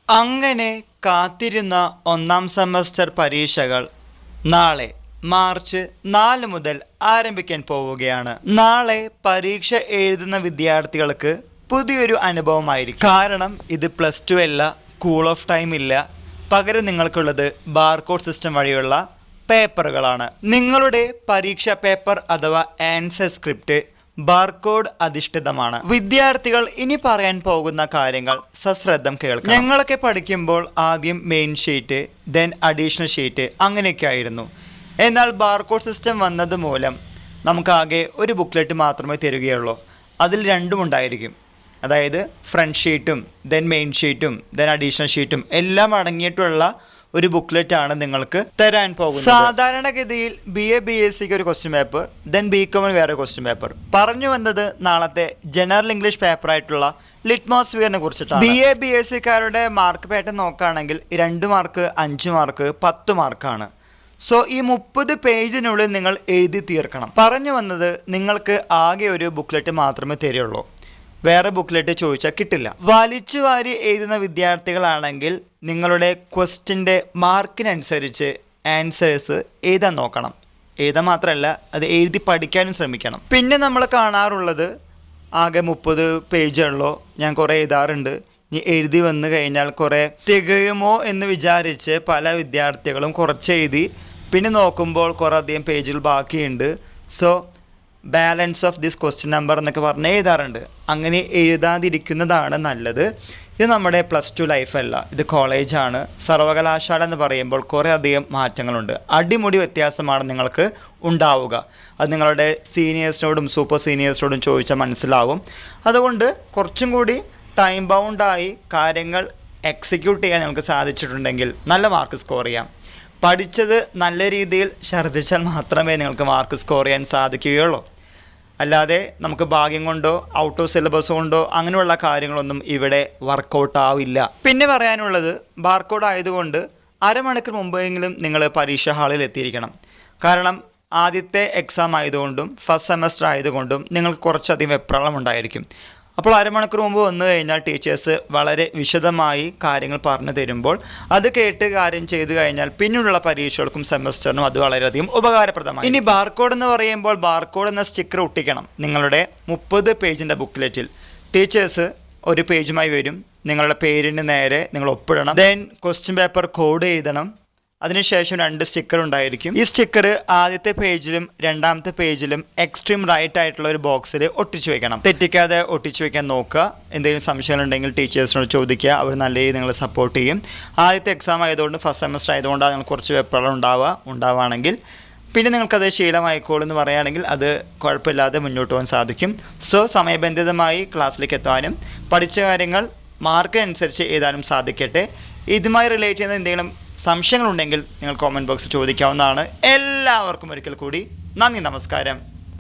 അങ്ങനെ കാത്തിരുന്ന ഒന്നാം സെമസ്റ്റർ പരീക്ഷകൾ നാളെ മാർച്ച് 4 മുതൽ ആരംഭിക്കാൻ പോവുകയാണ്. നാളെ പരീക്ഷ എഴുതുന്ന വിദ്യാർത്ഥികൾക്ക് പുതിയൊരു അനുഭവമായിരിക്കും. കാരണം ഇത് +2 അല്ല, കൂൾ ഓഫ് ടൈം ഇല്ല. പകരം നിങ്ങൾക്കുള്ളത് ബാർകോഡ് സിസ്റ്റം വഴിയുള്ള പേപ്പറുകളാണ്. നിങ്ങളുടെ പരീക്ഷാ പേപ്പർ അഥവാ ആൻസർ സ്ക്രിപ്റ്റ് ബാർകോഡ് അധിഷ്ഠിതമാണ്. വിദ്യാർത്ഥികൾ ഇനി പറയാൻ പോകുന്ന കാര്യങ്ങൾ സശ്രദ്ധം കേൾക്കണം. ഞങ്ങളൊക്കെ പഠിക്കുമ്പോൾ ആദ്യം main sheet, then additional sheet അങ്ങനെയൊക്കെ ആയിരുന്നു. എന്നാൽ ബാർകോഡ് സിസ്റ്റം വന്നത് മൂലം നമുക്കാകെ ഒരു ബുക്ക്ലെറ്റ് മാത്രമേ തരികയുള്ളൂ. അതിൽ രണ്ടും ഉണ്ടായിരിക്കും. അതായത് ഫ്രണ്ട് ഷീറ്റും ദെൻ മെയിൻ ഷീറ്റും ദെൻ അഡീഷണൽ ഷീറ്റും എല്ലാം അടങ്ങിയിട്ടുള്ള ഒരു ബുക്ക്ലെറ്റ് ആണ് നിങ്ങൾക്ക് തരാൻ പോകുന്നത്. സാധാരണഗതിയിൽ BA BSc ഒരു ക്വസ്റ്റ്യൻ പേപ്പർ, ദെൻ BCom വേറെ ക്വസ്റ്റ്യൻ പേപ്പർ. പറഞ്ഞു വന്നത് നാളത്തെ ജനറൽ ഇംഗ്ലീഷ് പേപ്പർ ആയിട്ടുള്ള ലിറ്റ്മോസ്ഫിയറിനെ കുറിച്ചിട്ടാണ്. BA BScക്കാരുടെ മാർക്ക് പാറ്റേൺ നോക്കുകയാണെങ്കിൽ 2 മാർക്ക്, 5 മാർക്ക്, 10 മാർക്കാണ്. സോ ഈ 30 പേജിനുള്ളിൽ നിങ്ങൾ എഴുതി തീർക്കണം. പറഞ്ഞു വന്നത് നിങ്ങൾക്ക് ആകെ ഒരു ബുക്ക്ലെറ്റ് മാത്രമേ തരുള്ളൂ. വേറെ ബുക്ക്ലെറ്റ് ചോദിച്ചാൽ കിട്ടില്ല. വലിച്ചു വാരി എഴുതുന്ന വിദ്യാർത്ഥികളാണെങ്കിൽ നിങ്ങളുടെ ക്വസ്റ്റ്യൻ്റെ മാർക്കിനനുസരിച്ച് ആൻസേഴ്സ് എഴുതാൻ നോക്കണം. എഴുതാൻ മാത്രമല്ല, അത് എഴുതി പഠിക്കാനും ശ്രമിക്കണം. പിന്നെ നമ്മൾ കാണാറുള്ളത് ആകെ 30 പേജുള്ളൂ, ഞാൻ കുറേ എഴുതാറുണ്ട്, ഇനി എഴുതി വന്നു കഴിഞ്ഞാൽ കുറേ തികയുമോ എന്ന് വിചാരിച്ച് പല വിദ്യാർത്ഥികളും കുറച്ച് എഴുതി പിന്നെ നോക്കുമ്പോൾ കുറേ അധികം പേജുകൾ ബാക്കിയുണ്ട്. So balance of this question number എന്നൊക്കെ പറഞ്ഞ് എഴുതാറുണ്ട്. അങ്ങനെ എഴുതാതിരിക്കുന്നതാണ് നല്ലത്. ഇത് നമ്മുടെ +2 ലൈഫല്ല, ഇത് കോളേജാണ്. സർവകലാശാല എന്ന് പറയുമ്പോൾ കുറേ അധികം മാറ്റങ്ങളുണ്ട്. അടിമുടി വ്യത്യാസമാണ് നിങ്ങൾക്ക് ഉണ്ടാവുക. അത് നിങ്ങളുടെ സീനിയേഴ്സിനോടും സൂപ്പർ സീനിയേഴ്സിനോടും ചോദിച്ചാൽ മനസ്സിലാവും. അതുകൊണ്ട് കുറച്ചും കൂടി ടൈം ബൗണ്ടായി കാര്യങ്ങൾ എക്സിക്യൂട്ട് ചെയ്യാൻ നിങ്ങൾക്ക് സാധിച്ചിട്ടുണ്ടെങ്കിൽ നല്ല മാർക്ക് സ്കോർ ചെയ്യാം. പഠിച്ചത് നല്ല രീതിയിൽ ഛർദ്ദിച്ചാൽ മാത്രമേ നിങ്ങൾക്ക് മാർക്ക് സ്കോർ ചെയ്യാൻ സാധിക്കുകയുള്ളൂ. അല്ലാതെ നമുക്ക് ഭാഗ്യം കൊണ്ടോ ഔട്ട് ഓഫ് സിലബസ് കൊണ്ടോ അങ്ങനെയുള്ള കാര്യങ്ങളൊന്നും ഇവിടെ വർക്കൗട്ട് ആവില്ല. പിന്നെ പറയാനുള്ളത്, ബാർകോഡ് ആയതുകൊണ്ട് അരമണിക്കൂർ മുമ്പെങ്കിലും നിങ്ങൾ പരീക്ഷാ ഹാളിൽ എത്തിയിരിക്കണം. കാരണം ആദ്യത്തെ എക്സാം ആയതുകൊണ്ടും ഫസ്റ്റ് സെമസ്റ്റർ ആയതുകൊണ്ടും നിങ്ങൾക്ക് കുറച്ചധികം വെപ്രാളം ഉണ്ടായിരിക്കും. അപ്പോൾ അരമണിക്കൂർ മുമ്പ് വന്നു കഴിഞ്ഞാൽ ടീച്ചേഴ്സ് വളരെ വിശദമായി കാര്യങ്ങൾ പറഞ്ഞു തരുമ്പോൾ അത് കേട്ട് കാര്യം ചെയ്തു കഴിഞ്ഞാൽ പിന്നീടുള്ള പരീക്ഷകൾക്കും സെമസ്റ്ററിനും അത് വളരെയധികം ഉപകാരപ്രദമായി. ഇനി ബാർകോഡ് എന്ന് പറയുമ്പോൾ ബാർകോഡ് എന്ന സ്റ്റിക്കർ ഒട്ടിക്കണം നിങ്ങളുടെ 30 പേജിൻ്റെ ബുക്ക്ലെറ്റിൽ. ടീച്ചേഴ്സ് ഒരു പേജുമായി വരും, നിങ്ങളുടെ പേരിന് നേരെ നിങ്ങൾ ഒപ്പിടണം. ദെൻ ക്വസ്റ്റ്യൻ പേപ്പർ കോഡ് എഴുതണം. അതിനുശേഷം 2 സ്റ്റിക്കർ ഉണ്ടായിരിക്കും. ഈ സ്റ്റിക്കർ ആദ്യത്തെ പേജിലും രണ്ടാമത്തെ പേജിലും എക്സ്ട്രീം റൈറ്റ് ആയിട്ടുള്ള ഒരു ബോക്സിൽ ഒട്ടിച്ചു വെക്കണം. തെറ്റിക്കാതെ ഒട്ടിച്ചു വെക്കാൻ നോക്കുക. എന്തെങ്കിലും സംശയങ്ങളുണ്ടെങ്കിൽ ടീച്ചേഴ്സിനോട് ചോദിക്കുക, അവർ നല്ല രീതിയിൽ നിങ്ങളെ സപ്പോർട്ട് ചെയ്യും. ആദ്യത്തെ എക്സാം ആയതുകൊണ്ട് ഫസ്റ്റ് സെമസ്റ്റർ ആയതുകൊണ്ടാണ് നിങ്ങൾ കുറച്ച് വെപ്രാളം ഉണ്ടാവുകയാണെങ്കിൽ പിന്നെ നിങ്ങൾക്കത് ശീലമായിക്കോളൂ എന്ന് പറയുകയാണെങ്കിൽ അത് കുഴപ്പമില്ലാതെ മുന്നോട്ട് പോകാൻ സാധിക്കും. സോ സമയബന്ധിതമായി ക്ലാസ്സിലേക്ക് എത്താനും പഠിച്ച കാര്യങ്ങൾ മാർക്കിനനുസരിച്ച് എഴുതാനും സാധിക്കട്ടെ. ഇതുമായി റിലേറ്റ് ചെയ്യുന്ന എന്തെങ്കിലും സംശയങ്ങളുണ്ടെങ്കിൽ നിങ്ങൾ കോമൻറ്റ് ബോക്സിൽ ചോദിക്കാവുന്നതാണ്. എല്ലാവർക്കും ഒരിക്കൽ കൂടി നന്ദി, നമസ്കാരം.